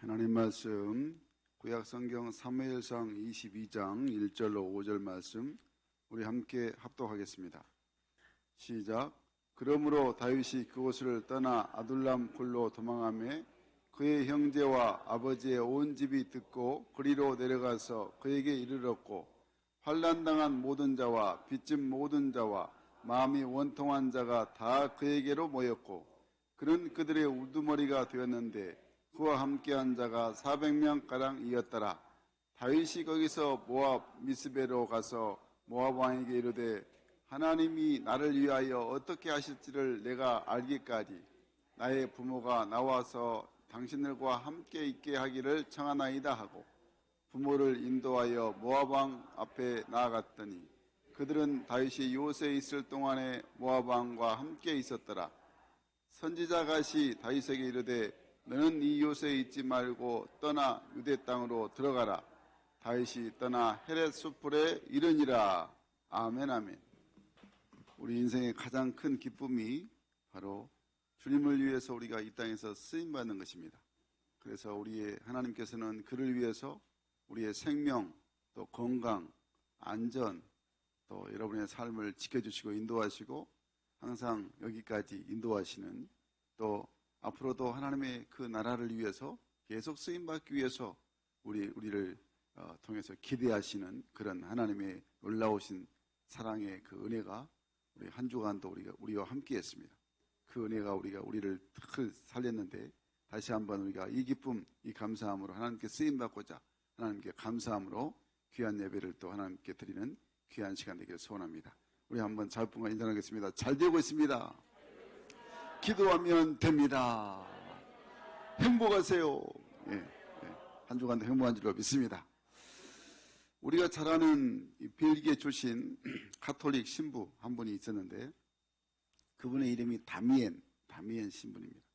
하나님 말씀 구약성경 사무엘상 22장 1절로 5절 말씀 우리 함께 합독하겠습니다. 시작. 그러므로 다윗이 그곳을 떠나 아둘람 굴로 도망하며 그의 형제와 아버지의 온 집이 듣고 그리로 내려가서 그에게 이르렀고 환난당한 모든 자와 빚진 모든 자와 마음이 원통한 자가 다 그에게로 모였고 그는 그들의 우두머리가 되었는데 그와 함께한 자가 400명가량 이었더라. 다윗이 거기서 모압 미스베로 가서 모압 왕에게 이르되 하나님이 나를 위하여 어떻게 하실지를 내가 알기까지 나의 부모가 나와서 당신들과 함께 있게 하기를 청하나이다 하고 부모를 인도하여 모압 왕 앞에 나아갔더니 그들은 다윗이 요새에 있을 동안에 모압 왕과 함께 있었더라. 선지자 갓이 다윗에게 이르되 너는 이 요새에 있지 말고 떠나 유대 땅으로 들어가라. 다윗이 떠나 헤렛 수풀에 이르니라. 아멘 아멘. 우리 인생의 가장 큰 기쁨이 바로 주님을 위해서 우리가 이 땅에서 쓰임받는 것입니다. 그래서 우리의 하나님께서는 그를 위해서 우리의 생명, 또 건강, 안전, 또 여러분의 삶을 지켜주시고 인도하시고 항상 여기까지 인도하시는 또 앞으로도 하나님의 그 나라를 위해서 계속 쓰임받기 위해서 우리를 통해서 기대하시는 그런 하나님의 놀라우신 사랑의 그 은혜가 우리 한 주간도 우리와 함께 했습니다. 그 은혜가 우리를 탁 살렸는데 다시 한번 우리가 이 기쁨, 이 감사함으로 하나님께 쓰임받고자 하나님께 감사함으로 귀한 예배를 또 하나님께 드리는 귀한 시간 되기를 소원합니다. 우리 한번 자유분과 인사하겠습니다. 잘 되고 있습니다. 기도하면 됩니다. 행복하세요. 한 주간도 행복한 줄로 믿습니다. 우리가 잘 아는 벨기에 출신 가톨릭 신부 한 분이 있었는데 그분의 이름이 다미엔 신부입니다.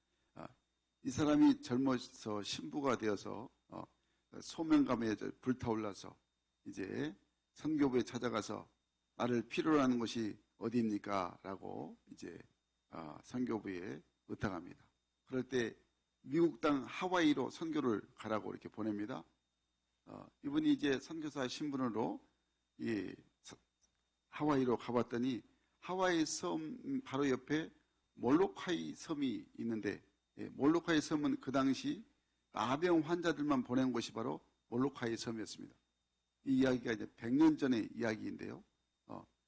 이 사람이 젊어서 신부가 되어서 소명감에 불타올라서 이제 선교부에 찾아가서 나를 필요로 하는 곳이 어디입니까? 라고 이제 선교부에 의탁합니다. 그럴 때 미국 땅 하와이로 선교를 가라고 이렇게 보냅니다. 이분이 이제 선교사 신분으로 하와이로 가봤더니 하와이 섬 바로 옆에 몰로카이 섬이 있는데 몰로카이 섬은 그 당시 나병 환자들만 보낸 곳이 바로 몰로카이 섬이었습니다. 이 이야기가 이제 100년 전의 이야기인데요.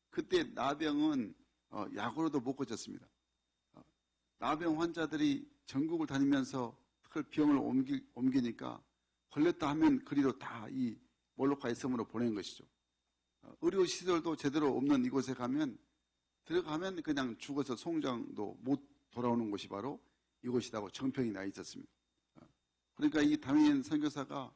그때 나병은 약으로도 못 고쳤습니다. 나병 환자들이 전국을 다니면서 그 병을 옮기니까 걸렸다 하면 그리로 다 이 몰로카이 섬으로 보낸 것이죠. 의료시설도 제대로 없는 이곳에 들어가면 그냥 죽어서 송장도 못 돌아오는 곳이 바로 이곳이라고 정평이 나 있었습니다. 그러니까 이 다미엔 선교사가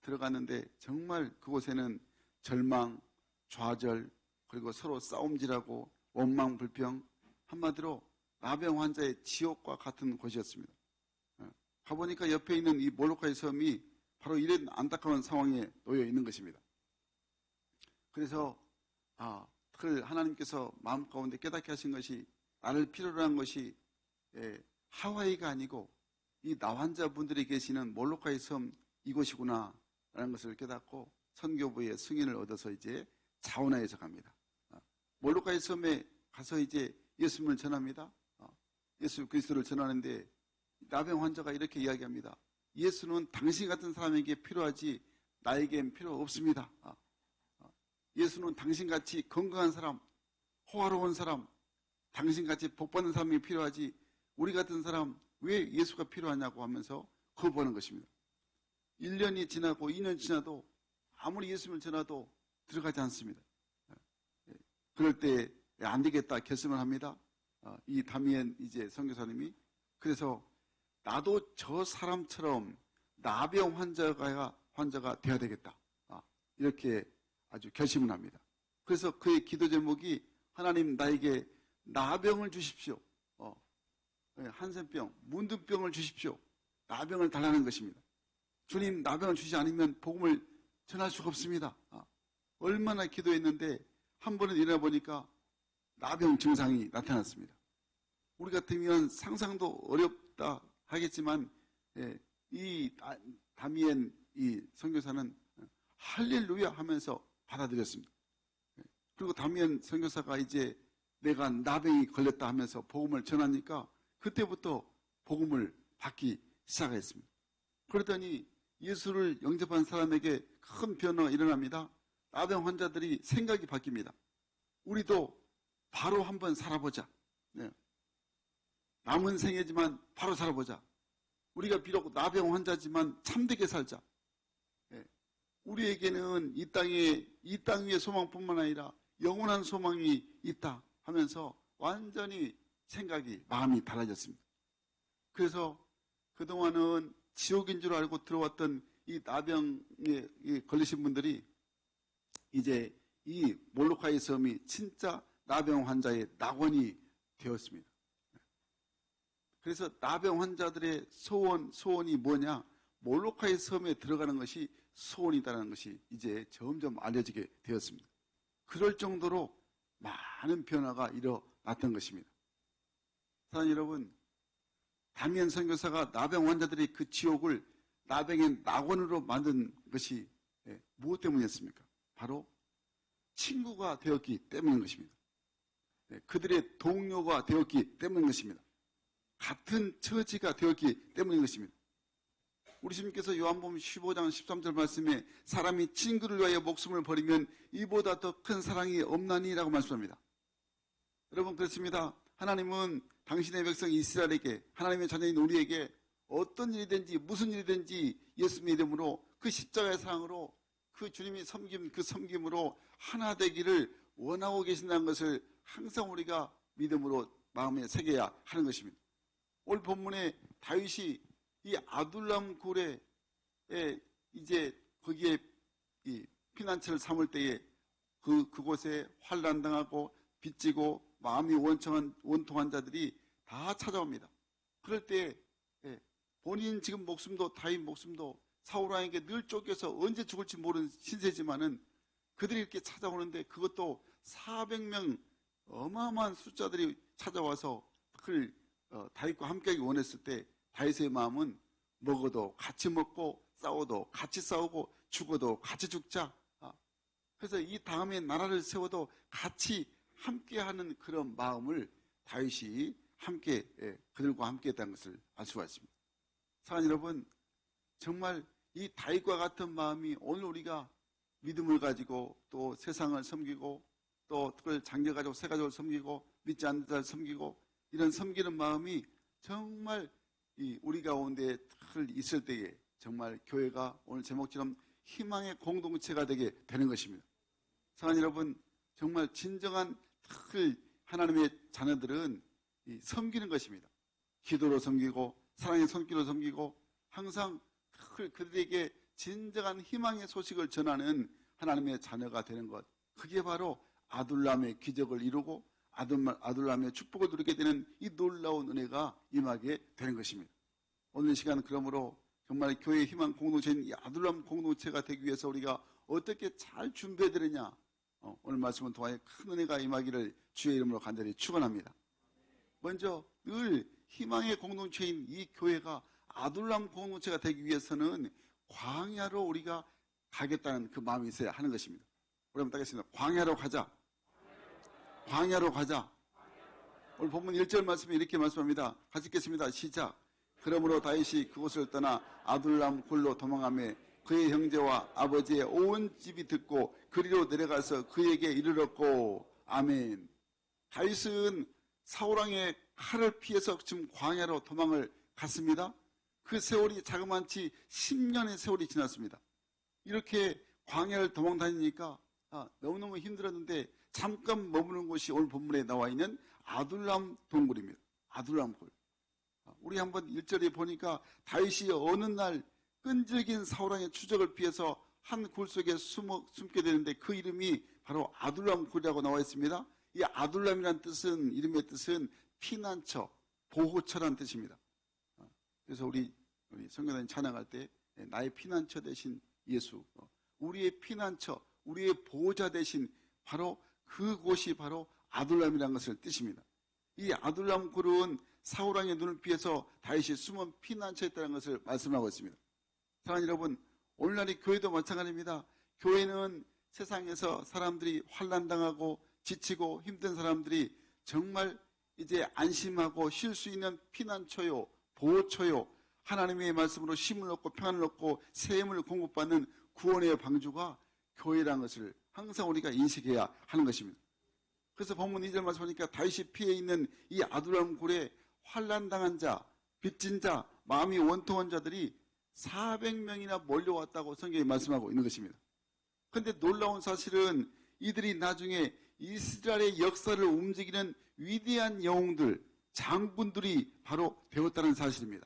들어갔는데 정말 그곳에는 절망, 좌절, 그리고 서로 싸움질하고 원망, 불평, 한마디로 나병 환자의 지옥과 같은 곳이었습니다. 가보니까 옆에 있는 이 몰로카이 섬이 바로 이런 안타까운 상황에 놓여 있는 것입니다. 그래서 하나님께서 마음 가운데 깨닫게 하신 것이 나를 필요로 한 것이 하와이가 아니고 이 나환자분들이 계시는 몰로카이 섬 이곳이구나 라는 것을 깨닫고 선교부의 승인을 얻어서 이제 자원하에서 갑니다. 몰로카이 섬에 가서 이제 예수님을 전합니다. 예수 그리스도를 전하는데 나병 환자가 이렇게 이야기합니다. 예수는 당신 같은 사람에게 필요하지 나에겐 필요 없습니다. 예수는 당신같이 건강한 사람, 호화로운 사람, 당신같이 복받는 사람이 필요하지 우리 같은 사람 왜 예수가 필요하냐고 하면서 거부하는 것입니다. 1년이 지나고 2년 지나도 아무리 예수님을 전해도 들어가지 않습니다. 그럴 때 안 되겠다 결심을 합니다. 이 다미엔 이제 선교사님이 그래서 나도 저 사람처럼 나병 환자가 돼야 되겠다. 이렇게 아주 결심을 합니다. 그래서 그의 기도 제목이 하나님 나에게 나병을 주십시오. 한센병, 문둥병을 주십시오. 나병을 달라는 것입니다. 주님 나병을 주시지 않으면 복음을 전할 수가 없습니다. 얼마나 기도했는데 한 번은 일어나 보니까 나병 증상이 나타났습니다. 우리 같으면 상상도 어렵다 하겠지만 이 다미엔 이 선교사는 할렐루야 하면서 받아들였습니다. 그리고 다미엔 선교사가 이제 내가 나병이 걸렸다 하면서 복음을 전하니까 그때부터 복음을 받기 시작했습니다. 그러더니 예수를 영접한 사람에게 큰 변화가 일어납니다. 나병 환자들이 생각이 바뀝니다. 우리도 바로 한번 살아보자. 네. 남은 생애지만 바로 살아보자. 우리가 비록 나병 환자지만 참되게 살자. 네. 우리에게는 이 땅 위의 소망뿐만 아니라 영원한 소망이 있다 하면서 완전히 마음이 달라졌습니다. 그래서 그동안은 지옥인 줄 알고 들어왔던 이 나병에 걸리신 분들이 이제 이 몰로카이 섬이 진짜 나병 환자의 낙원이 되었습니다. 그래서 나병 환자들의 소원이 뭐냐? 몰로카이 섬에 들어가는 것이 소원이다라는 것이 이제 점점 알려지게 되었습니다. 그럴 정도로 많은 변화가 일어났던 것입니다. 사랑하는 여러분, 다미엔 선교사가 나병 환자들이 그 지옥을 나병의 낙원으로 만든 것이 무엇 때문이었습니까? 바로 친구가 되었기 때문인 것입니다. 그들의 동료가 되었기 때문인 것입니다. 같은 처지가 되었기 때문인 것입니다. 우리 주님께서 요한복음 15장 13절 말씀에 사람이 친구를 위하여 목숨을 버리면 이보다 더 큰 사랑이 없나니라고 말씀합니다. 여러분 그렇습니다. 하나님은 당신의 백성 이스라엘에게 하나님의 자녀인 우리에게 어떤 일이든지 무슨 일이든지 예수님의 이름으로 그 십자가의 사랑으로 그 주님이 섬긴 그 섬김으로 하나 되기를 원하고 계신다는 것을 항상 우리가 믿음으로 마음에 새겨야 하는 것입니다. 오늘 본문에 다윗이 이 아둘람 굴에 이제 거기에 이 피난처를 삼을 때에 그곳에 환난당하고 빚지고 마음이 원통한 자들이 다 찾아옵니다. 그럴 때 본인 지금 목숨도 다윗 목숨도 사울왕에게 늘 쫓겨서 언제 죽을지 모르는 신세지만은 그들이 이렇게 찾아오는데 그것도 400명 어마어마한 숫자들이 찾아와서 그를 다윗과 함께하기 원했을 때 다윗의 마음은 먹어도 같이 먹고 싸워도 같이 싸우고 죽어도 같이 죽자. 그래서 이 다음에 나라를 세워도 같이 함께하는 그런 마음을 다윗이 그들과 함께했다는 것을 알 수가 있습니다. 사랑하는 여러분, 정말 이 다윗과 같은 마음이 오늘 우리가 믿음을 가지고 또 세상을 섬기고 또 그걸 장려가지고 새가족을 섬기고 믿지 않는 자를 섬기고 이런 섬기는 마음이 정말 우리 가운데 있을 때에 정말 교회가 오늘 제목처럼 희망의 공동체가 되게 되는 것입니다. 사랑하는 여러분, 정말 진정한 하나님의 자녀들은 섬기는 것입니다. 기도로 섬기고 사랑의 손길로 섬기고 항상 그들에게 진정한 희망의 소식을 전하는 하나님의 자녀가 되는 것, 그게 바로 아둘람의 기적을 이루고 아둘람의 축복을 누리게 되는 이 놀라운 은혜가 임하게 되는 것입니다. 오늘 이 시간 그러므로 정말 교회의 희망 공동체인 이 아둘람 공동체가 되기 위해서 우리가 어떻게 잘 준비해야 되느냐, 오늘 말씀을 통하여 큰 은혜가 임하기를 주의 이름으로 간절히 축원합니다. 먼저 늘 희망의 공동체인 이 교회가 아둘람 공동체가 되기 위해서는 광야로 우리가 가겠다는 그 마음이 있어야 하는 것입니다. 우리 한번 따겠습니다. 광야로 가자. 광야로 가자. 오늘 본문 1절 말씀에 이렇게 말씀합니다. 같이 읽겠습니다. 시작. 그러므로 다윗이 그곳을 떠나 아둘람 굴로 도망하며 그의 형제와 아버지의 온 집이 듣고 그리로 내려가서 그에게 이르렀고. 아멘. 다윗은 사울왕의 칼을 피해서 지금 광야로 도망을 갔습니다. 그 세월이 자그마치 10년의 세월이 지났습니다. 이렇게 광야를 도망 다니니까 너무너무 힘들었는데 잠깐 머무는 곳이 오늘 본문에 나와 있는 아둘람 동굴입니다. 아둘람 굴. 우리 한번 1절에 보니까 다윗이 어느 날 끈질긴 사울왕의 추적을 피해서 한 굴 속에 숨게 되는데 그 이름이 바로 아둘람 굴이라고 나와 있습니다. 이 아둘람이라는 이름의 뜻은 피난처, 보호처라는 뜻입니다. 그래서 우리 성경단이 찬양할 때 나의 피난처 대신 예수, 우리의 피난처, 우리의 보호자 대신 바로 그곳이 바로 아둘람이라는 것을 뜻입니다. 이 아둘람 굴은 사울왕의 눈을 피해서 다윗이 숨은 피난처였다는 것을 말씀하고 있습니다. 사랑하는 여러분, 오늘날의 교회도 마찬가지입니다. 교회는 세상에서 사람들이 환난당하고 지치고 힘든 사람들이 정말 이제 안심하고 쉴 수 있는 피난처요, 보호처요, 하나님의 말씀으로 힘을 얻고 평안을 얻고 새 힘을 공급받는 구원의 방주가 교회라는 것을 항상 우리가 인식해야 하는 것입니다. 그래서 본문 2절 말씀 보니까 다윗이 피해 있는 이 아둘람 굴에 환난당한 자, 빚진 자, 마음이 원통한 자들이 400명이나 몰려왔다고 성경이 말씀하고 있는 것입니다. 그런데 놀라운 사실은 이들이 나중에 이스라엘의 역사를 움직이는 위대한 영웅들, 장군들이 바로 되었다는 사실입니다.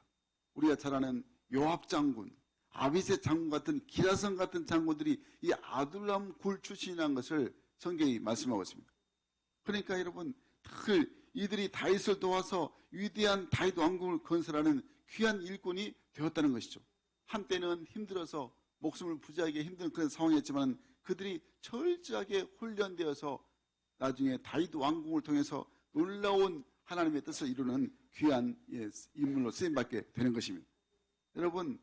우리가 잘 아는 요압 장군, 아비새 장군 같은 기라성 같은 장군들이 이 아둘람 굴 출신이라는 것을 성경이 말씀하고 있습니다. 그러니까 여러분, 이들이 다윗을 도와서 위대한 다윗 왕궁을 건설하는 귀한 일꾼이 되었다는 것이죠. 한때는 힘들어서 목숨을 부지하기 힘든 그런 상황이었지만 그들이 철저하게 훈련되어서 나중에 다윗 왕궁을 통해서 놀라운 하나님의 뜻을 이루는 귀한 인물로 쓰임받게 되는 것입니다. 여러분,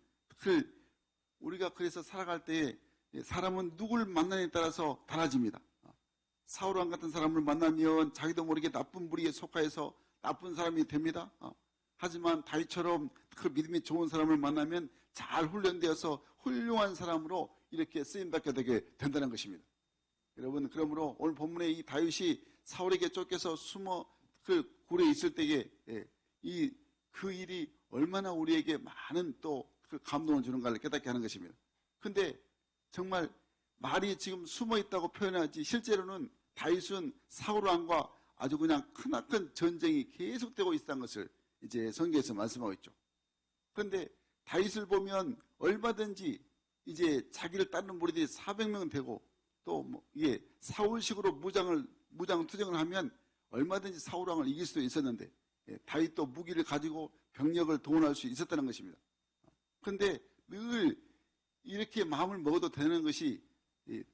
우리가 그래서 살아갈 때 사람은 누굴 만나냐에 따라서 달라집니다. 사울왕 같은 사람을 만나면 자기도 모르게 나쁜 무리에 속하여서 나쁜 사람이 됩니다. 하지만 다윗처럼 그 믿음이 좋은 사람을 만나면 잘 훈련되어서 훌륭한 사람으로 이렇게 쓰임받게 되게 된다는 것입니다. 여러분, 그러므로 오늘 본문에 이 다윗이 사울에게 쫓겨서 숨어 그 굴에 있을 때에 그 일이 얼마나 우리에게 많은 또 그 감동을 주는가를 깨닫게 하는 것입니다. 근데 정말 말이 지금 숨어 있다고 표현하지 실제로는 다윗은 사울왕과 아주 그냥 크나큰 전쟁이 계속되고 있다는 것을 이제 성경에서 말씀하고 있죠. 그런데 다윗을 보면 얼마든지 이제 자기를 따르는 무리들이 400명은 되고 또 사울식으로 무장 투쟁을 하면 얼마든지 사울왕을 이길 수도 있었는데 다윗도 무기를 가지고 병력을 동원할 수 있었다는 것입니다. 그런데 늘 이렇게 마음을 먹어도 되는 것이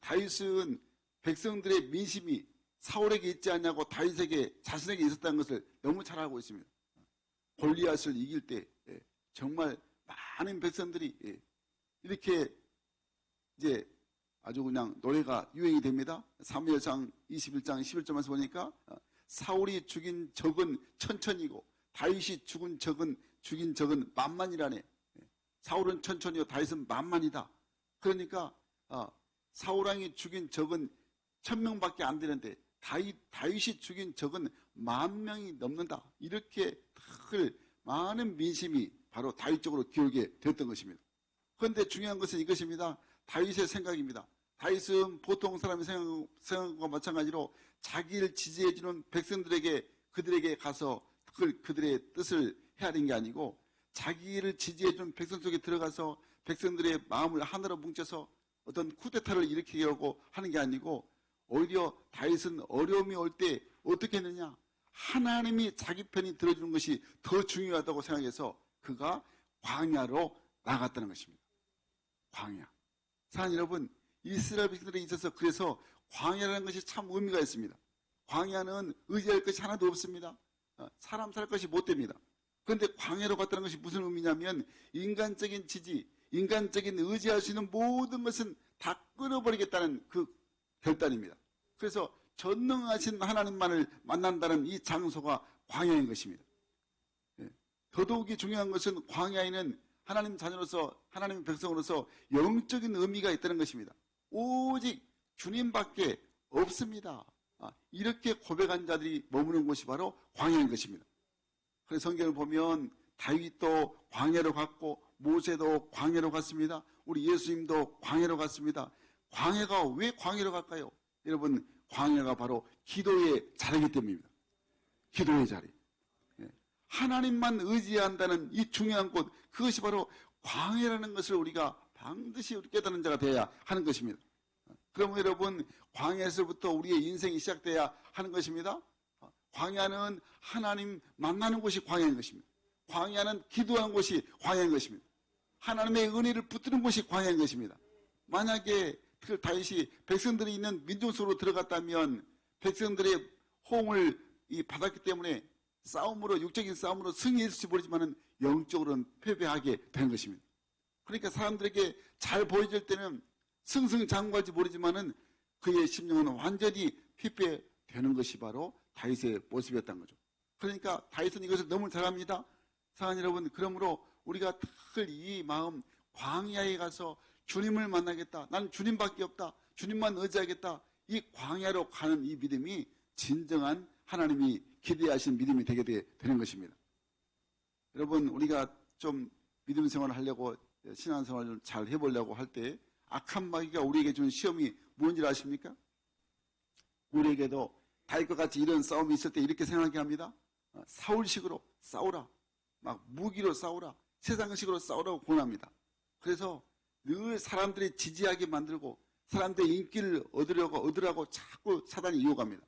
다윗은 백성들의 민심이 사울에게 있지 않냐고 다윗에게 자신에게 있었다는 것을 너무 잘 알고 있습니다. 골리앗을 이길 때 정말 많은 백성들이 이렇게 이제 아주 그냥 노래가 유행이 됩니다. 사무엘상 21장 11절에서 보니까 사울이 죽인 적은 천천이고 다윗이 죽인 적은 만만이라네. 사울은 천천이요 다윗은 만만이다. 그러니까 사울왕이 죽인 적은 1000명밖에 안 되는데 다윗이 죽인 적은 10,000명이 넘는다. 이렇게 많은 민심이 바로 다윗 쪽으로 기울게 됐던 것입니다. 그런데 중요한 것은 이것입니다. 다윗의 생각입니다. 다윗은 보통 사람의 생각과 마찬가지로 자기를 지지해주는 백성들에게 그들에게 가서 그들의 뜻을 헤아린 게 아니고 자기를 지지해주는 백성 속에 들어가서 백성들의 마음을 하나로 뭉쳐서 어떤 쿠데타를 일으키려고 하는 게 아니고 오히려 다윗은 어려움이 올 때 어떻게 했느냐? 하나님이 자기 편이 들어주는 것이 더 중요하다고 생각해서 그가 광야로 나갔다는 것입니다. 광야. 사랑하는 여러분, 이스라엘 백성들에 있어서 그래서 광야라는 것이 참 의미가 있습니다. 광야는 의지할 것이 하나도 없습니다. 사람 살 것이 못 됩니다. 그런데 광야로 갔다는 것이 무슨 의미냐면 인간적인 지지, 인간적인 의지할 수 있는 모든 것은 다 끊어버리겠다는 그 결단입니다. 그래서 전능하신 하나님만을 만난다는 이 장소가 광야인 것입니다. 더더욱이 중요한 것은 광야에는 하나님 자녀로서 하나님의 백성으로서 영적인 의미가 있다는 것입니다. 오직 주님밖에 없습니다. 이렇게 고백한 자들이 머무는 곳이 바로 광야인 것입니다. 그래서 성경을 보면 다윗도 광야로 갔고 모세도 광야로 갔습니다. 우리 예수님도 광야로 갔습니다. 광야가 왜 광야로 갈까요? 여러분, 광야가 바로 기도의 자리이기 때문입니다. 기도의 자리. 하나님만 의지한다는 이 중요한 곳, 그것이 바로 광야라는 것을 우리가 반드시 깨닫는 자가 되어야 하는 것입니다. 그러면 여러분, 광야에서부터 우리의 인생이 시작돼야 하는 것입니다. 광야는 하나님 만나는 곳이 광야인 것입니다. 광야는 기도하는 곳이 광야인 것입니다. 하나님의 은혜를 붙드는 곳이 광야인 것입니다. 만약에 그 다윗이 백성들이 있는 민족 속으로 들어갔다면 백성들의 호응을 받았기 때문에 싸움으로, 육적인 싸움으로 승리했을지 모르지만은 영적으로는 패배하게 되는 것입니다. 그러니까 사람들에게 잘 보여질 때는 승승장구할지 모르지만은 그의 심령은 완전히 피폐되는 것이 바로 다윗의 모습이었던 거죠. 그러니까 다윗은 이것을 너무 잘합니다. 사랑하는 여러분, 그러므로 우리가 늘 이 마음, 광야에 가서 주님을 만나겠다. 나는 주님밖에 없다. 주님만 의지하겠다. 이 광야로 가는 이 믿음이 진정한 하나님이 기대하신 믿음이 되게 되는 것입니다. 여러분, 우리가 좀 믿음 생활을 하려고, 신앙생활을 좀 잘 해보려고 할 때 악한 마귀가 우리에게 준 시험이 뭔지 아십니까? 우리에게도 다윗과 같이 이런 싸움이 있을 때 이렇게 생각하게 합니다. 사울식으로 싸우라. 막 무기로 싸우라. 세상식으로 싸우라고 권합니다. 그래서 늘 사람들이 지지하게 만들고 사람들의 인기를 얻으라고 자꾸 사단이 유혹합니다.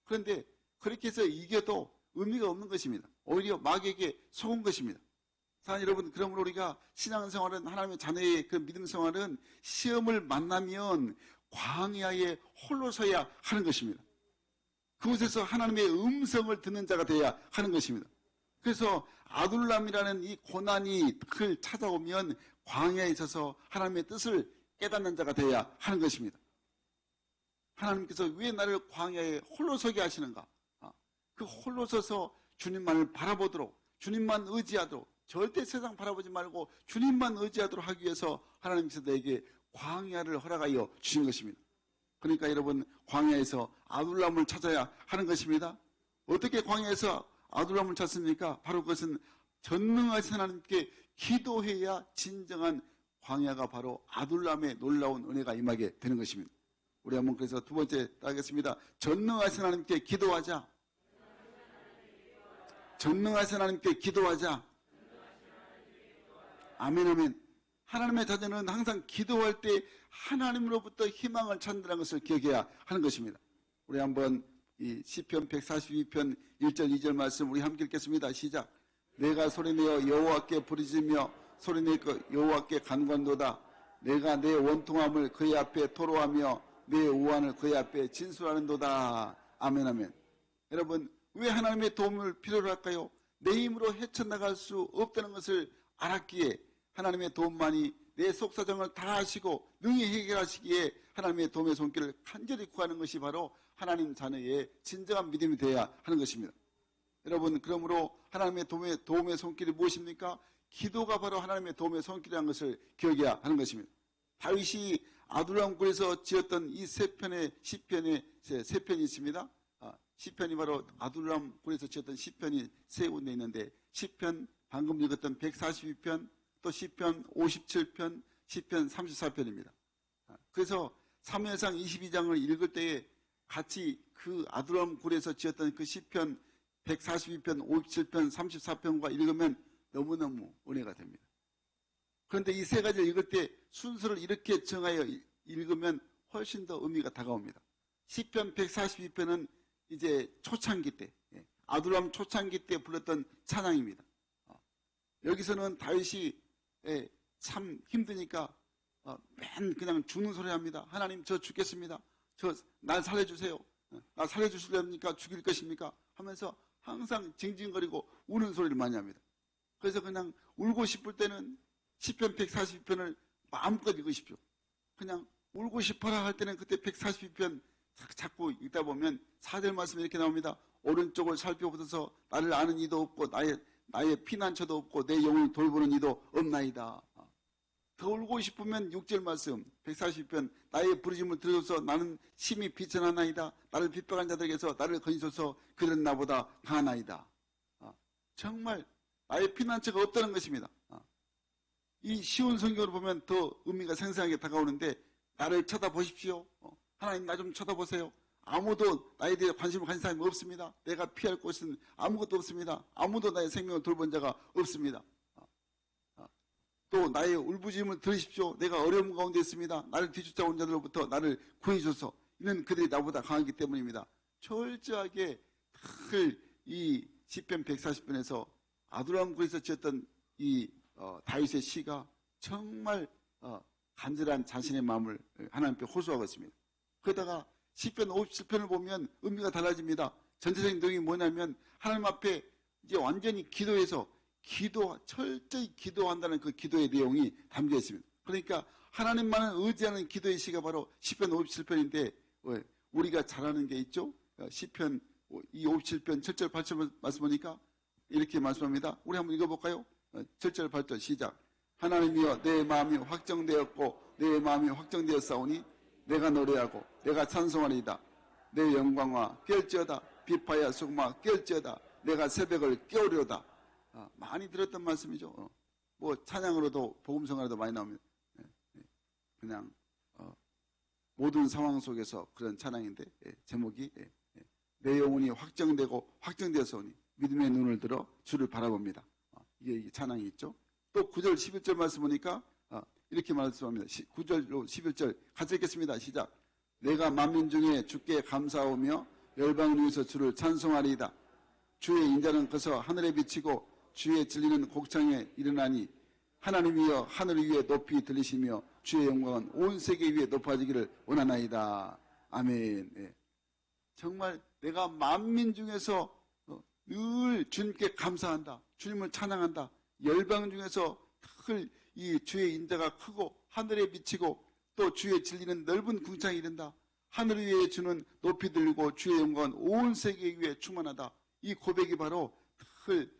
그런데 그렇게 해서 이겨도 의미가 없는 것입니다. 오히려 마귀에게 속은 것입니다. 사랑하는 여러분, 그러므로 우리가 신앙생활은, 하나님의 자녀의 그 믿음생활은 시험을 만나면 광야에 홀로 서야 하는 것입니다. 그곳에서 하나님의 음성을 듣는 자가 되어야 하는 것입니다. 그래서 아둘람이라는 이 고난이 그를 찾아오면 광야에 있어서 하나님의 뜻을 깨닫는 자가 되어야 하는 것입니다. 하나님께서 왜 나를 광야에 홀로 서게 하시는가? 그 홀로 서서 주님만을 바라보도록, 주님만 의지하도록, 절대 세상 바라보지 말고 주님만 의지하도록 하기 위해서 하나님께서 내게 광야를 허락하여 주신 것입니다. 그러니까 여러분, 광야에서 아둘람을 찾아야 하는 것입니다. 어떻게 광야에서 아둘람을 찾습니까? 바로 그것은 전능하신 하나님께 기도해야 진정한 광야가 바로 아둘람의 놀라운 은혜가 임하게 되는 것입니다. 우리 한번 그래서 두 번째 따겠습니다. 전능하신 하나님께 기도하자. 전능하신 하나님께 기도하자. 아멘, 아멘. 하나님의 자녀는 항상 기도할 때 하나님으로부터 희망을 찾는다는 것을 기억해야 하는 것입니다. 우리 한번 이 시편 142편 1절 2절 말씀 우리 함께 읽겠습니다. 시작. 내가 소리내어 여호와께 부르짖으며 소리내어 여호와께 간구한도다. 내가 내 원통함을 그의 앞에 토로하며 내 우환을 그의 앞에 진술하는도다. 아멘, 아멘. 여러분, 왜 하나님의 도움을 필요로 할까요? 내 힘으로 헤쳐나갈 수 없다는 것을 알았기에 하나님의 도움만이 내 속사정을 다 아시고 능히 해결하시기에 하나님의 도움의 손길을 간절히 구하는 것이 바로 하나님 자녀의 진정한 믿음이 되어야 하는 것입니다. 여러분, 그러므로 하나님의 도움의 손길이 무엇입니까? 기도가 바로 하나님의 도움의 손길이라는 것을 기억해야 하는 것입니다. 다윗이 아둘람 굴에서 지었던 이 세 편의 시편의 세 편이 있습니다. 시편이 바로 아둘람 굴에서 지었던 시편이 세 군데 있는데, 시편 방금 읽었던 142편, 또 시편 57편, 시편 34편입니다. 그래서 사무엘상 22장을 읽을 때에 같이 그 아둘람 굴에서 지었던 그 시편 142편, 57편, 34편과 읽으면 너무너무 은혜가 됩니다. 그런데 이 세 가지를 읽을 때 순서를 이렇게 정하여 읽으면 훨씬 더 의미가 다가옵니다. 시편 142편은 이제 초창기 때, 아둘람 초창기 때 불렀던 찬양입니다. 여기서는 다윗이 참 힘드니까 맨 그냥 죽는 소리 합니다. 하나님, 저 죽겠습니다. 날 살려주세요. 나 살려주시렵니까? 죽일 것입니까? 하면서 항상 징징거리고 우는 소리를 많이 합니다. 그래서 그냥 울고 싶을 때는 시편 142편을 마음껏 읽으십시오. 그냥 울고 싶어라 할 때는 그때 142편 자꾸 읽다 보면 4절 말씀이 이렇게 나옵니다. 오른쪽을 살펴보셔서 나를 아는 이도 없고 나의 피난처도 없고 내 영혼을 돌보는 이도 없나이다. 더 울고 싶으면 6절 말씀 140편 나의 부르심을 들으소서 나는 심히 비천하나이다. 나를 핍박한 자들에게서 나를 건지소서 그들은 나보다 강하나이다. 정말 나의 피난처가 없다는 것입니다. 이 쉬운 성경으로 보면 더 의미가 생생하게 다가오는데, 나를 쳐다보십시오. 하나님, 나 좀 쳐다보세요. 아무도 나에 대해 관심을 가진 사람이 없습니다. 내가 피할 곳은 아무것도 없습니다. 아무도 나의 생명을 돌본 자가 없습니다. 또 나의 울부짖음을 들으십시오. 내가 어려움 가운데 있습니다. 나를 뒤쫓아온 자들로부터 나를 구해주소서. 이는 그들이 나보다 강하기 때문입니다. 철저하게 이 시편 140편에서 아둘람 굴에서 지었던 이 다윗의 시가 정말 간절한 자신의 마음을 하나님께 호소하고 있습니다. 그러다가 시편 57편을 보면 의미가 달라집니다. 전체적인 내용이 뭐냐면 하나님 앞에 이제 완전히 기도해서 철저히 기도한다는 그 기도의 내용이 담겨 있습니다. 그러니까 하나님만을 의지하는 기도의 시가 바로 시편 57편인데 우리가 잘하는 게 있죠. 시편 이 57편 7절 8절 말씀 보니까 이렇게 말씀합니다. 우리 한번 읽어볼까요? 7절 8절 시작. 하나님이여 내 마음이 확정되었고 내 마음이 확정되었사오니 내가 노래하고 내가 찬송하리이다. 내 영광아 깰지어다. 비파야 수금아 깰지어다. 내가 새벽을 깨우려다. 많이 들었던 말씀이죠. 뭐 찬양으로도 복음성가로도 많이 나옵니다. 그냥 모든 상황 속에서 그런 찬양인데 제목이 내 영혼이 확정되고 확정되었사오니 믿음의 눈을 들어 주를 바라봅니다. 이게 찬양이 있죠. 또 9절 11절 말씀 보니까 이렇게 말씀합니다. 9절로 11절 같이 읽겠습니다. 시작. 내가 만민 중에 주께 감사하오며 열방 중에서 주를 찬송하리이다. 주의 인자는 커서 하늘에 비치고 주의 진리는 곡창에 일어나니 하나님이여 하늘 위에 높이 들리시며 주의 영광은 온 세계 위에 높아지기를 원하나이다. 아멘. 정말 내가 만민 중에서 늘 주님께 감사한다. 주님을 찬양한다. 열방 중에서 늘 이 주의 인자가 크고 하늘에 비치고 또 주의 진리는 넓은 궁창에 이른다. 하늘 위에 주는 높이 들리고 주의 영광은 온 세계 위에 충만하다. 이 고백이 바로 늘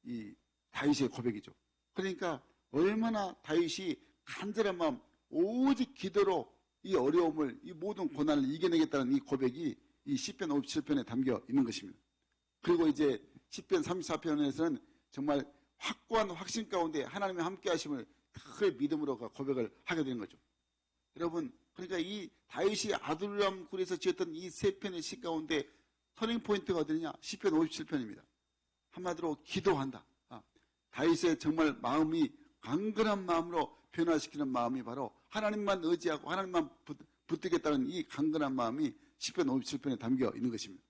이 다윗의 고백이죠. 그러니까 얼마나 다윗이 간절한 마음 오직 기도로 이 어려움을 이 모든 고난을 이겨내겠다는 이 고백이 이 시편 57편에 담겨 있는 것입니다. 그리고 이제 시편 34편에서는 정말 확고한 확신 가운데 하나님의 함께 하심을 큰 믿음으로 고백을 하게 되는 거죠. 여러분, 그러니까 이 다윗이 아둘람 굴에서 지었던 이 세 편의 시 가운데 터닝 포인트가 어디냐? 시편 57편입니다. 한마디로 기도한다. 다윗의 정말 마음이 강건한 마음으로 변화시키는 마음이 바로 하나님만 의지하고 하나님만 붙들겠다는 이 강건한 마음이 시편 57편에 담겨 있는 것입니다.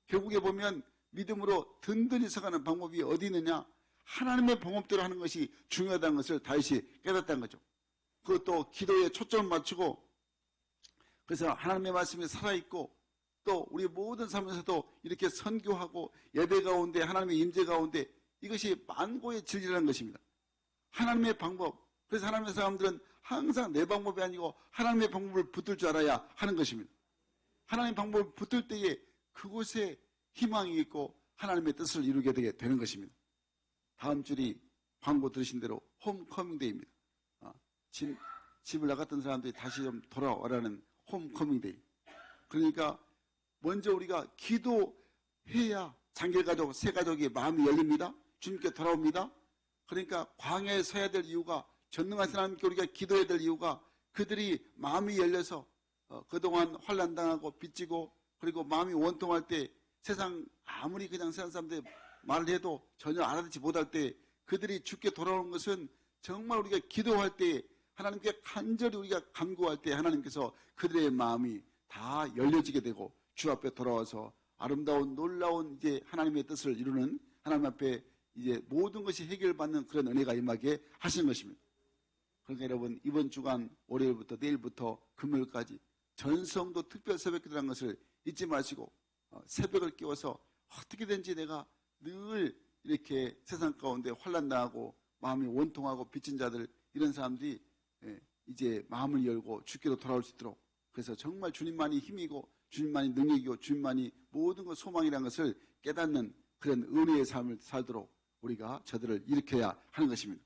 결국에 보면 믿음으로 든든히 서가는 방법이 어디 있느냐? 하나님의 방법대로 하는 것이 중요하다는 것을 다윗이 깨닫다는 거죠. 그것도 기도에 초점을 맞추고 그래서 하나님의 말씀이 살아있고 또 우리 모든 삶에서도 이렇게 선교하고 예배 가운데 하나님의 임재 가운데 이것이 만고의 진리라는 것입니다. 하나님의 방법. 그래서 하나님의 사람들은 항상 내 방법이 아니고 하나님의 방법을 붙들 줄 알아야 하는 것입니다. 하나님의 방법을 붙들 때에 그곳에 희망이 있고 하나님의 뜻을 이루게 되는 것입니다. 다음 줄이 광고 들으신 대로 홈커밍데이입니다. 집을 나갔던 사람들이 다시 좀 돌아오라는 홈커밍데이. 그러니까 먼저 우리가 기도해야 장길가족, 새가족의 마음이 열립니다. 주님께 돌아옵니다. 그러니까 광야에 서야 될 이유가 전능하신 하나님께 우리가 기도해야 될 이유가 그들이 마음이 열려서 그동안 환난당하고 빚지고 그리고 마음이 원통할 때 세상 아무리 그냥 세상 사람들이 말을 해도 전혀 알아듣지 못할 때 그들이 주께 돌아오는 것은 정말 우리가 기도할 때 하나님께 간절히 우리가 간구할 때 하나님께서 그들의 마음이 다 열려지게 되고 주 앞에 돌아와서 아름다운 놀라운 이제 하나님의 뜻을 이루는 하나님 앞에 이제 모든 것이 해결받는 그런 은혜가 임하게 하신 것입니다. 그러니까 여러분 이번 주간 월요일부터 내일부터 금요일까지 전성도 특별 새벽기도라는 것을 잊지 마시고 새벽을 깨워서 어떻게든지 내가 늘 이렇게 세상 가운데 환난당하고 마음이 원통하고 빚진 자들 이런 사람들이 이제 마음을 열고 주께로 돌아올 수 있도록 그래서 정말 주님만이 힘이고 주님만이 능력이고 주님만이 모든 것 소망이라는 것을 깨닫는 그런 은혜의 삶을 살도록 우리가 저들을 일으켜야 하는 것입니다.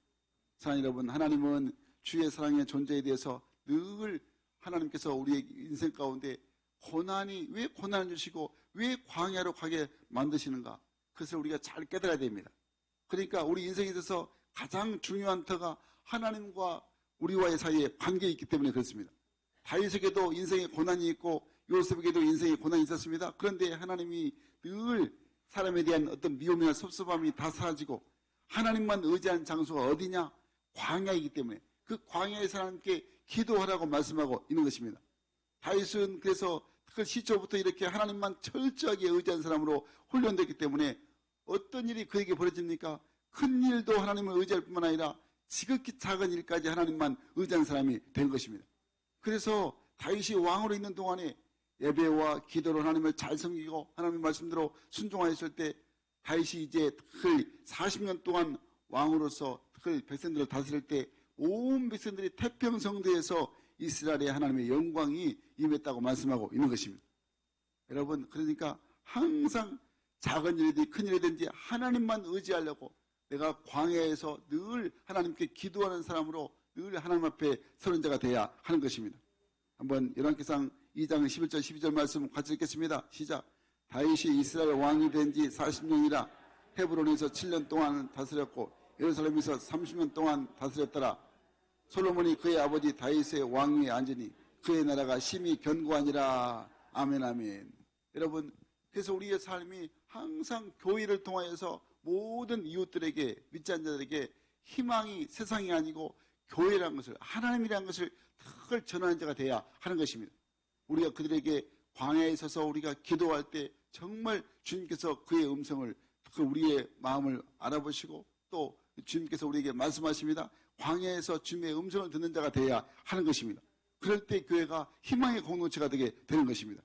사랑하는 여러분, 하나님은 주의 사랑의 존재에 대해서 늘 하나님께서 우리의 인생 가운데 고난이 왜 고난을 주시고 왜 광야로 가게 만드시는가 그것을 우리가 잘 깨달아야 됩니다. 그러니까 우리 인생에 있어서 가장 중요한 터가 하나님과 우리와의 사이에 관계에 있기 때문에 그렇습니다. 다윗에게도 인생에 고난이 있고 요셉에게도 인생에 고난이 있었습니다. 그런데 하나님이 늘 사람에 대한 어떤 미움이나 섭섭함이 다 사라지고 하나님만 의지한 장소가 어디냐? 광야이기 때문에 그 광야에서 하나님께 기도하라고 말씀하고 있는 것입니다. 다윗은 그래서 그 시초부터 이렇게 하나님만 철저하게 의지한 사람으로 훈련됐기 때문에 어떤 일이 그에게 벌어집니까? 큰 일도 하나님을 의지할 뿐만 아니라 지극히 작은 일까지 하나님만 의지한 사람이 된 것입니다. 그래서 다윗이 왕으로 있는 동안에 예배와 기도로 하나님을 잘 섬기고 하나님의 말씀대로 순종하였을 때 다윗이 이제 그 40년 동안 왕으로서 그 백성들을 다스릴 때 온 백성들이 태평성대에서 이스라엘의 하나님의 영광이 임했다고 말씀하고 있는 것입니다. 여러분, 그러니까 항상 작은 일이든지 큰 일이든지 하나님만 의지하려고 내가 광야에서 늘 하나님께 기도하는 사람으로 늘 하나님 앞에 서는 자가 돼야 하는 것입니다. 한번 열왕기상 2장 11절 12절 말씀 같이 읽겠습니다. 시작. 다윗이 이스라엘 왕이 된 지 40년이라 헤브론에서 7년 동안 다스렸고 예루살렘에서 30년 동안 다스렸더라. 솔로몬이 그의 아버지 다윗의 왕위에 앉으니 그의 나라가 심히 견고하니라. 아멘 아멘. 여러분, 그래서 우리의 삶이 항상 교회를 통하여서 모든 이웃들에게 믿지 않는 자들에게 희망이 세상이 아니고 교회라는 것을 하나님이라는 것을 늘 전하는 자가 돼야 하는 것입니다. 우리가 그들에게 광야에 서서 우리가 기도할 때 정말 주님께서 그의 음성을 우리의 마음을 알아보시고 또 주님께서 우리에게 말씀하십니다. 광야에서 주님의 음성을 듣는 자가 돼야 하는 것입니다. 그럴 때 교회가 희망의 공동체가 되게 되는 것입니다.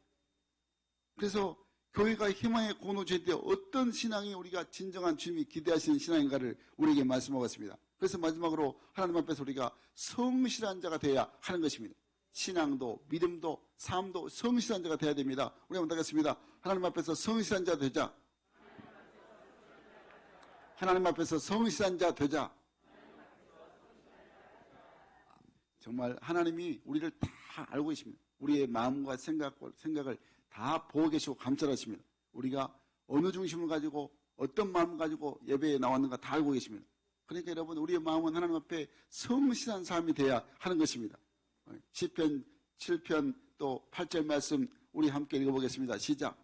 그래서 교회가 희망의 공동체일 때 어떤 신앙이 우리가 진정한 주님이 기대하시는 신앙인가를 우리에게 말씀하고 있습니다. 그래서 마지막으로 하나님 앞에서 우리가 성실한 자가 돼야 하는 것입니다. 신앙도 믿음도 삶도 성실한 자가 돼야 됩니다. 우리 한번 하겠습니다. 하나님 앞에서 성실한 자 되자. 하나님 앞에서 성실한 자 되자. 정말 하나님이 우리를 다 알고 계십니다. 우리의 마음과 생각을 다 보고 계시고 감찰하십니다. 우리가 어느 중심을 가지고 어떤 마음을 가지고 예배에 나왔는가 다 알고 계십니다. 그러니까 여러분, 우리의 마음은 하나님 앞에 성실한 삶이 돼야 하는 것입니다. 시편 7편 또 8절 말씀 우리 함께 읽어보겠습니다. 시작.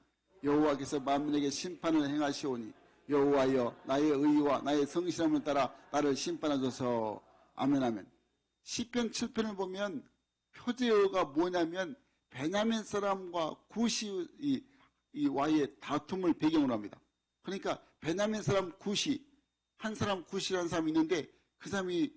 여호와께서 만민에게 심판을 행하시오니 여호와여 나의 의와 나의 성실함을 따라 나를 심판하소서. 아멘 아멘. 시편 7편을 보면 표제어가 뭐냐면 베냐민 사람과 구시 와의 다툼을 배경으로 합니다. 그러니까 베냐민 사람 구시, 한 사람 구시라는 사람이 있는데 그 사람이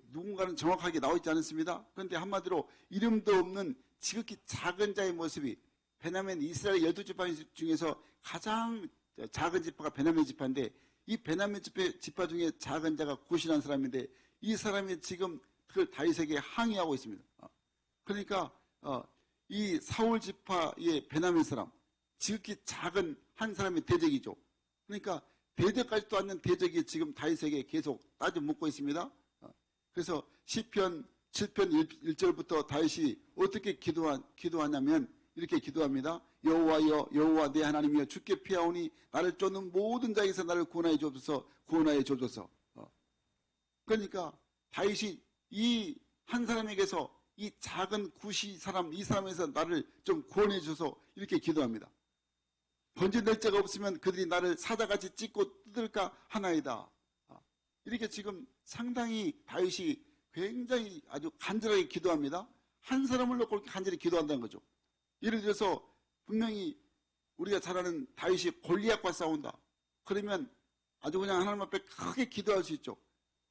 누군가는 정확하게 나와 있지 않습니다. 그런데 한마디로 이름도 없는 지극히 작은 자의 모습이 베냐민 이스라엘 12지파 중에서 가장 작은 지파가 베냐민 지파인데 이 베냐민 지파 중에 작은 자가 구시라는 사람인데 이 사람이 지금 그걸 다윗에게 항의하고 있습니다. 그러니까 이 사울 지파의 베냐민 사람, 지극히 작은 한 사람의 대적이죠. 그러니까 대적까지도 않는 대적이 지금 다윗에게 계속 따져 묻고 있습니다. 그래서 시편 7편 1절부터 다윗이 어떻게 기도하냐면 이렇게 기도합니다. 여호와여 여호와 내 하나님이여 주께 피하오니 나를 쫓는 모든 자에게서 나를 구원하여 주옵소서. 구원하여 주옵소서. 그러니까 다윗이 이 한 사람에게서 이 작은 구시 사람, 이 사람에서 나를 좀 구원해 주소서 이렇게 기도합니다. 번제될 자가 없으면 그들이 나를 사자같이 찢고 뜯을까 하나이다. 이렇게 지금 상당히 다윗이 굉장히 아주 간절하게 기도합니다. 한 사람을 놓고 그렇게 간절히 기도한다는 거죠. 예를 들어서 분명히 우리가 잘 아는 다윗이 골리앗과 싸운다. 그러면 아주 그냥 하나님 앞에 크게 기도할 수 있죠.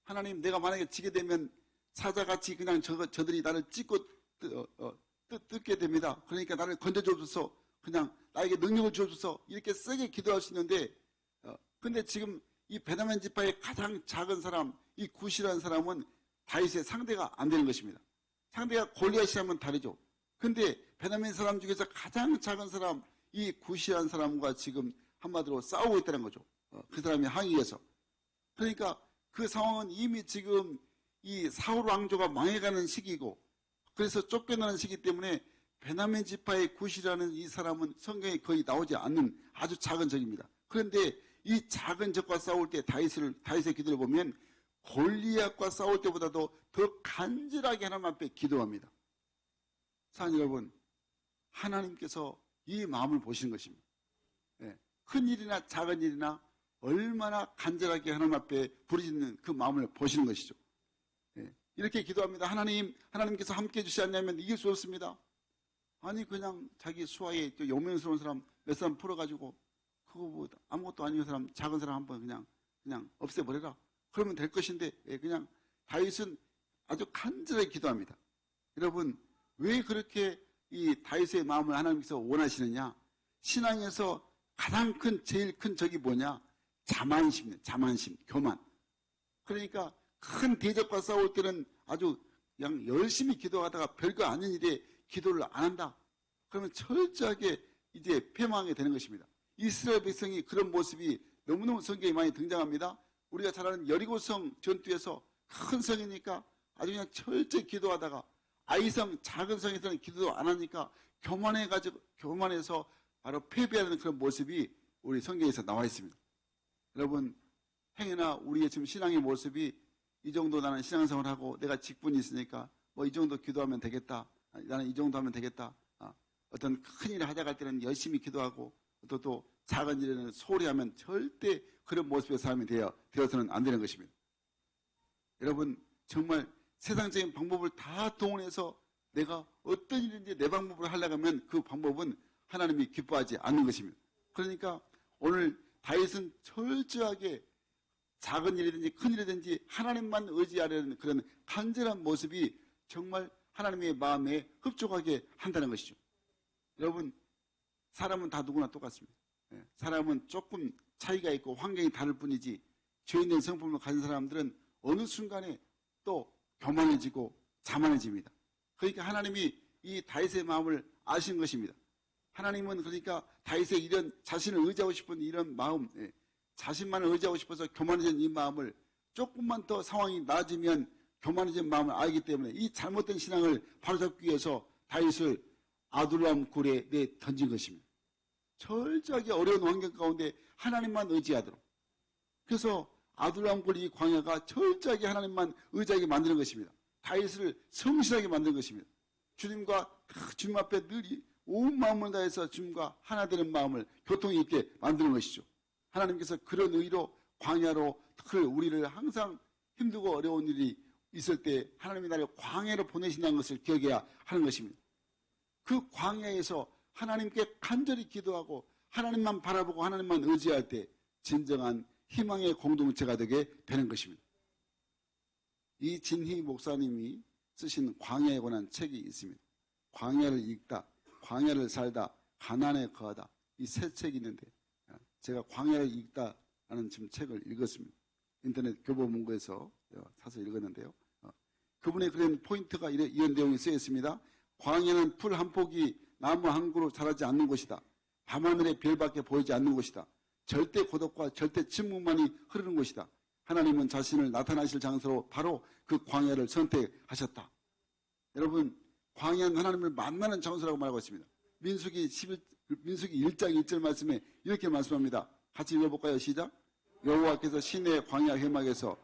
하나님, 내가 만약에 지게 되면 사자같이 그냥 저들이 나를 찢고 뜯게 됩니다. 그러니까 나를 건져줘서 그냥 나에게 능력을 주옵소서 이렇게 세게 기도할 수 있는데 근데 지금 이 베냐민 지파의 가장 작은 사람 이 구시라는 사람은 다윗의 상대가 안 되는 것입니다. 상대가 골리앗이라면 다르죠. 근데 베냐민 사람 중에서 가장 작은 사람 이 구시라는 사람과 지금 한마디로 싸우고 있다는 거죠. 그 사람이 항의해서. 그러니까 그 상황은 이미 지금 이 사울 왕조가 망해가는 시기고 그래서 쫓겨나는 시기 때문에 베냐민 지파의 구시라는 이 사람은 성경에 거의 나오지 않는 아주 작은 적입니다. 그런데 이 작은 적과 싸울 때 다윗의 기도를 보면 골리앗과 싸울 때보다도 더 간절하게 하나님 앞에 기도합니다. 사랑하는 여러분, 하나님께서 이 마음을 보시는 것입니다. 큰 일이나 작은 일이나 얼마나 간절하게 하나님 앞에 부르짖는 그 마음을 보시는 것이죠. 이렇게 기도합니다. 하나님께서 함께 해주시 않냐면 이길 수 없습니다. 아니 그냥 자기 수하에 용맹스러운 사람 몇 사람 풀어가지고 그거 뭐 아무것도 아닌 사람 작은 사람 한번 그냥 없애버려라. 그러면 될 것인데 그냥 다윗은 아주 간절하게 기도합니다. 여러분 왜 그렇게 이 다윗의 마음을 하나님께서 원하시느냐? 신앙에서 가장 제일 큰 적이 뭐냐? 자만심이에요. 자만심, 교만. 그러니까 큰 대적과 싸울 때는 아주 그냥 열심히 기도하다가 별거 아닌 일에 기도를 안 한다. 그러면 철저하게 이제 패망하게 되는 것입니다. 이스라엘 백성이 그런 모습이 너무너무 성경에 많이 등장합니다. 우리가 잘 아는 여리고성 전투에서 큰 성이니까 아주 그냥 철저히 기도하다가 아이성 작은 성에서는 기도 안 하니까 교만해서 바로 패배하는 그런 모습이 우리 성경에서 나와 있습니다. 여러분, 행여나 우리의 지금 신앙의 모습이 이 정도 나는 신앙생활을 하고 내가 직분이 있으니까 뭐 이 정도 기도하면 되겠다. 나는 이 정도 하면 되겠다. 어떤 큰 일을 하자 갈 때는 열심히 기도하고 또 작은 일에는 소홀히 하면 절대 그런 모습의 사람이 되어서는 안 되는 것입니다. 여러분, 정말 세상적인 방법을 다 동원해서 내가 어떤 일인지 내 방법으로 하려고 하면 그 방법은 하나님이 기뻐하지 않는 것입니다. 그러니까 오늘 다윗은 철저하게 작은 일이든지 큰 일이든지 하나님만 의지하려는 그런 간절한 모습이 정말 하나님의 마음에 흡족하게 한다는 것이죠. 여러분, 사람은 다 누구나 똑같습니다. 사람은 조금 차이가 있고 환경이 다를 뿐이지 죄 있는 성품을 가진 사람들은 어느 순간에 또 교만해지고 자만해집니다. 그러니까 하나님이 이 다윗의 마음을 아신 것입니다. 하나님은 그러니까 다윗의 이런 자신을 의지하고 싶은 이런 마음, 자신만을 의지하고 싶어서 교만해진 이 마음을 조금만 더 상황이 나아지면 교만해진 마음을 알기 때문에 이 잘못된 신앙을 바로잡기 위해서 다윗을 아둘람 굴에 던진 것입니다. 철저하게 어려운 환경 가운데 하나님만 의지하도록. 그래서 아둘람 굴 이 광야가 철저하게 하나님만 의지하게 만드는 것입니다. 다윗을 성실하게 만드는 것입니다. 주님 앞에 늘 온 마음을 다해서 주님과 하나 되는 마음을 교통이 있게 만드는 것이죠. 하나님께서 그런 의로 광야로 우리를 항상 힘들고 어려운 일이 있을 때 하나님이 나를 광야로 보내신다는 것을 기억해야 하는 것입니다. 그 광야에서 하나님께 간절히 기도하고 하나님만 바라보고 하나님만 의지할 때 진정한 희망의 공동체가 되게 되는 것입니다. 이진희 목사님이 쓰신 광야에 관한 책이 있습니다. 광야를 읽다, 광야를 살다, 가난에 거하다, 이 세 책이 있는데 제가 광야를 읽다라는 지금 책을 읽었습니다. 인터넷 교보문고에서 사서 읽었는데요. 그분의 그런 포인트가 이런 내용이 쓰여 있습니다. 광야는 풀 한 폭이 나무 한 그루 자라지 않는 곳이다. 밤하늘의 별밖에 보이지 않는 곳이다. 절대 고독과 절대 침묵만이 흐르는 곳이다. 하나님은 자신을 나타나실 장소로 바로 그 광야를 선택하셨다. 여러분, 광야는 하나님을 만나는 장소라고 말하고 있습니다. 민수기 1장 1절 말씀에 이렇게 말씀합니다. 같이 읽어볼까요? 시작. 여호와께서 시내 광야 회막에서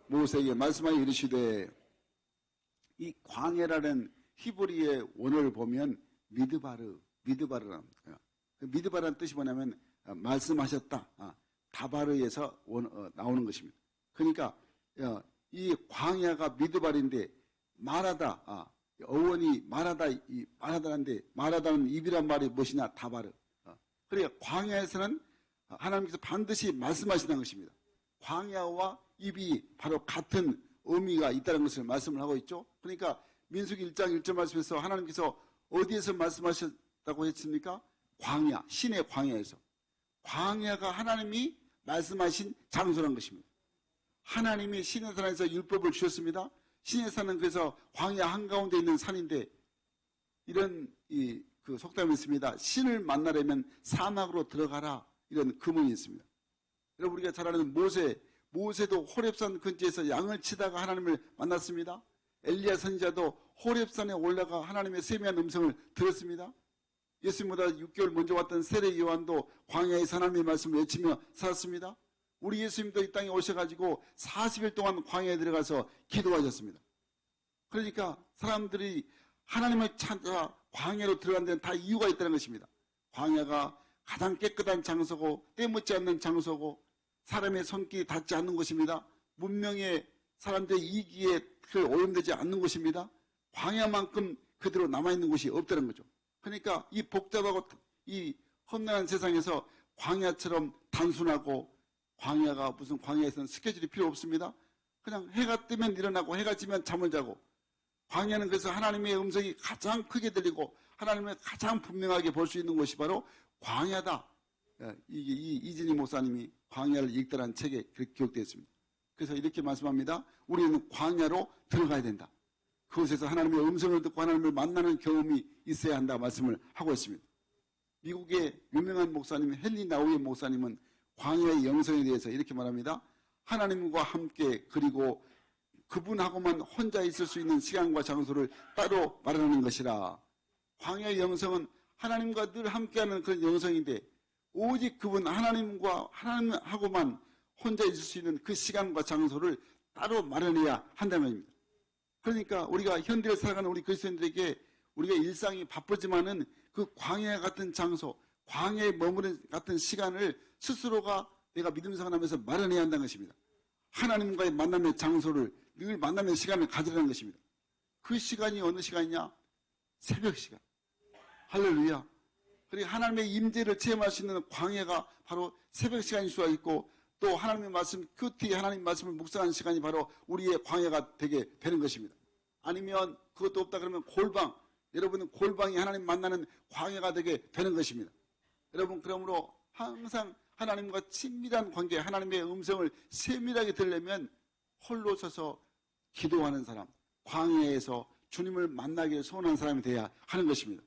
모세에게 말씀하여 이르시되, 이 광야라는 히브리의 원어를 보면 미드바르라는 거예요. 미드바르라는 뜻이 뭐냐면 말씀하셨다. 다바르에서 나오는 것입니다. 그러니까 이 광야가 미드바르인데 말하다, 어원이 말하다는데 말하다는 입이란 말이 무엇이냐? 다바르. 그러니까 광야에서는 하나님께서 반드시 말씀하신다는 것입니다. 광야와 입이 바로 같은 의미가 있다는 것을 말씀을 하고 있죠. 그러니까 민수기 1장 1절 말씀에서 하나님께서 어디에서 말씀하셨다고 했습니까? 광야, 신의 광야에서. 광야가 하나님이 말씀하신 장소라는 것입니다. 하나님이 신의 산에서 율법을 주셨습니다. 신의 산은 그래서 광야 한가운데 있는 산인데 이런 그 속담이 있습니다. 신을 만나려면 사막으로 들어가라, 이런 금언이 있습니다. 여러분, 우리가 잘 아는 모세도 호렙산 근처에서 양을 치다가 하나님을 만났습니다. 엘리야 선지자도 호렙산에 올라가 하나님의 세미한 음성을 들었습니다. 예수님보다 6개월 먼저 왔던 세례 요한도 광야에서 하나님의 말씀을 외치며 살았습니다. 우리 예수님도 이 땅에 오셔가지고 40일 동안 광야에 들어가서 기도하셨습니다. 그러니까 사람들이 하나님을 찾아 광야로 들어간 데는 다 이유가 있다는 것입니다. 광야가 가장 깨끗한 장소고 때묻지 않는 장소고 사람의 손길이 닿지 않는 곳입니다. 문명의 사람들의 이기에 오염되지 않는 곳입니다. 광야만큼 그대로 남아있는 곳이 없다는 거죠. 그러니까 이 복잡하고 이 험난한 세상에서 광야처럼 단순하고, 광야가 무슨 광야에서는 스케줄이 필요 없습니다. 그냥 해가 뜨면 일어나고 해가 지면 잠을 자고, 광야는 그래서 하나님의 음성이 가장 크게 들리고 하나님을 가장 분명하게 볼 수 있는 곳이 바로 광야다. 이진희 목사님이 광야를 읽더라는 책에 그렇게 기록되어 있습니다. 그래서 이렇게 말씀합니다. 우리는 광야로 들어가야 된다. 그곳에서 하나님의 음성을 듣고 하나님을 만나는 경험이 있어야 한다 말씀을 하고 있습니다. 미국의 유명한 목사님 헨리 나우의 목사님은 광야의 영성에 대해서 이렇게 말합니다. 하나님과 함께 그리고 그분하고만 혼자 있을 수 있는 시간과 장소를 따로 마련하는 것이라. 광야의 영성은 하나님과 늘 함께하는 그런 영성인데 오직 그분 하나님하고만 혼자 있을 수 있는 그 시간과 장소를 따로 마련해야 한다는 말입니다. 그러니까 우리가 현대를 살아가는 우리 그리스도인들에게 우리가 일상이 바쁘지만은 그 광야 같은 장소, 광야에 머무는 같은 시간을 스스로가 내가 믿음 생활하면서 마련해야 한다는 것입니다. 하나님과의 만남의 장소를 늘 만남의 시간을 가지라는 것입니다. 그 시간이 어느 시간이냐? 새벽 시간. 할렐루야. 그리고 하나님의 임재를 체험할 수 있는 광야가 바로 새벽 시간일 수가 있고 또 하나님의 말씀, 큐티 하나님 말씀을 묵상하는 시간이 바로 우리의 광야가 되게 되는 것입니다. 아니면 그것도 없다 그러면 골방, 여러분은 골방이 하나님 만나는 광야가 되게 되는 것입니다. 여러분 그러므로 항상 하나님과 친밀한 관계, 하나님의 음성을 세밀하게 들으려면 홀로 서서 기도하는 사람, 광야에서 주님을 만나기를 소원하는 사람이 되어야 하는 것입니다.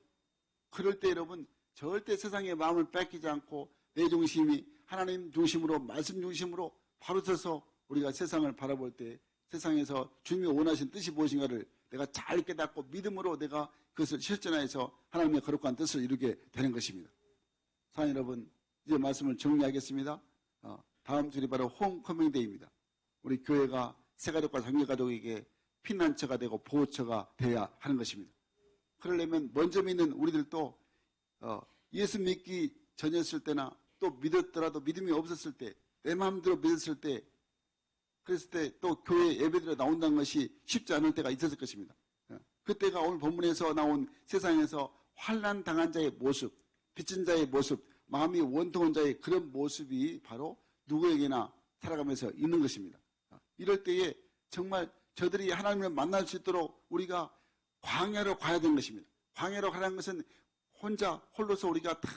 그럴 때 여러분 절대 세상의 마음을 뺏기지 않고 내 중심이 하나님 중심으로 말씀 중심으로 바로 서서 우리가 세상을 바라볼 때 세상에서 주님이 원하신 뜻이 무엇인가를 내가 잘 깨닫고 믿음으로 내가 그것을 실천해서 하나님의 거룩한 뜻을 이루게 되는 것입니다. 사랑하는 여러분, 이제 말씀을 정리하겠습니다. 다음 주일이 바로 홈커밍 데이입니다. 우리 교회가 새가족과 장녀가족에게 피난처가 되고 보호처가 되어야 하는 것입니다. 그러려면 먼저 믿는 우리들도 예수 믿기 전이었을 때나 또 믿었더라도 믿음이 없었을 때, 내 마음대로 믿었을 때, 그랬을 때 또 교회 예배드려 나온다는 것이 쉽지 않을 때가 있었을 것입니다. 그때가 오늘 본문에서 나온 세상에서 환난 당한 자의 모습, 빚진 자의 모습, 마음이 원통한 자의 그런 모습이 바로 누구에게나 살아가면서 있는 것입니다. 이럴 때에 정말 저들이 하나님을 만날 수 있도록 우리가 광야로 가야 되는 것입니다. 광야로 가라는 것은 홀로서 우리가 탁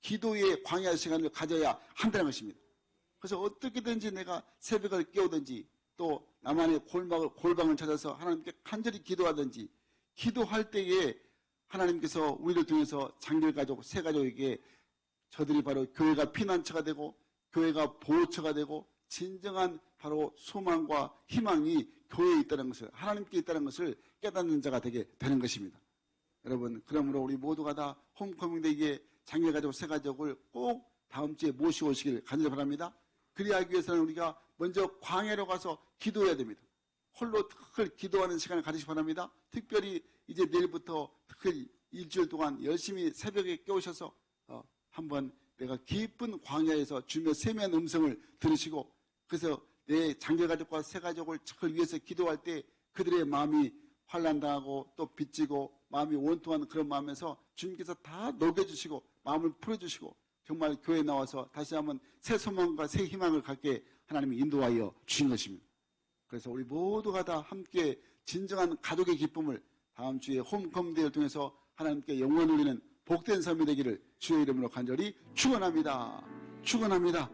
기도의 광야 시간을 가져야 한다는 것입니다. 그래서 어떻게든지 내가 새벽을 깨우든지 또 나만의 골방을 찾아서 하나님께 간절히 기도하든지 기도할 때에 하나님께서 우리를 통해서 장결가족, 새가족에게 저들이 바로 교회가 피난처가 되고 교회가 보호처가 되고 진정한 바로 소망과 희망이 교회에 있다는 것을 하나님께 있다는 것을 깨닫는 자가 되게 되는 것입니다. 여러분 그러므로 우리 모두가 다 홈커밍데이에 장결가족, 새가족을 꼭 다음 주에 모시고 오시길 간절히 바랍니다. 그리하기 위해서는 우리가 먼저 광야로 가서 기도해야 됩니다. 홀로 기도하는 시간을 가지시기 바랍니다. 특별히 이제 내일부터 일주일 동안 열심히 새벽에 깨우셔서 한번 내가 깊은 광야에서 주님의 세미한 음성을 들으시고 그래서 내 장결가족과 새가족을 위해서 기도할 때 그들의 마음이 환난당하고 또 빚지고 마음이 원통한 그런 마음에서 주님께서 다 녹여주시고 마음을 풀어주시고 정말 교회에 나와서 다시 한번 새 소망과 새 희망을 갖게 하나님이 인도하여 주신 것입니다. 그래서 우리 모두가 다 함께 진정한 가족의 기쁨을 다음 주에 홈컴데이를 통해서 하나님께 영원 울리는 복된 삶이 되기를 주의 이름으로 간절히 축원합니다. 축원합니다.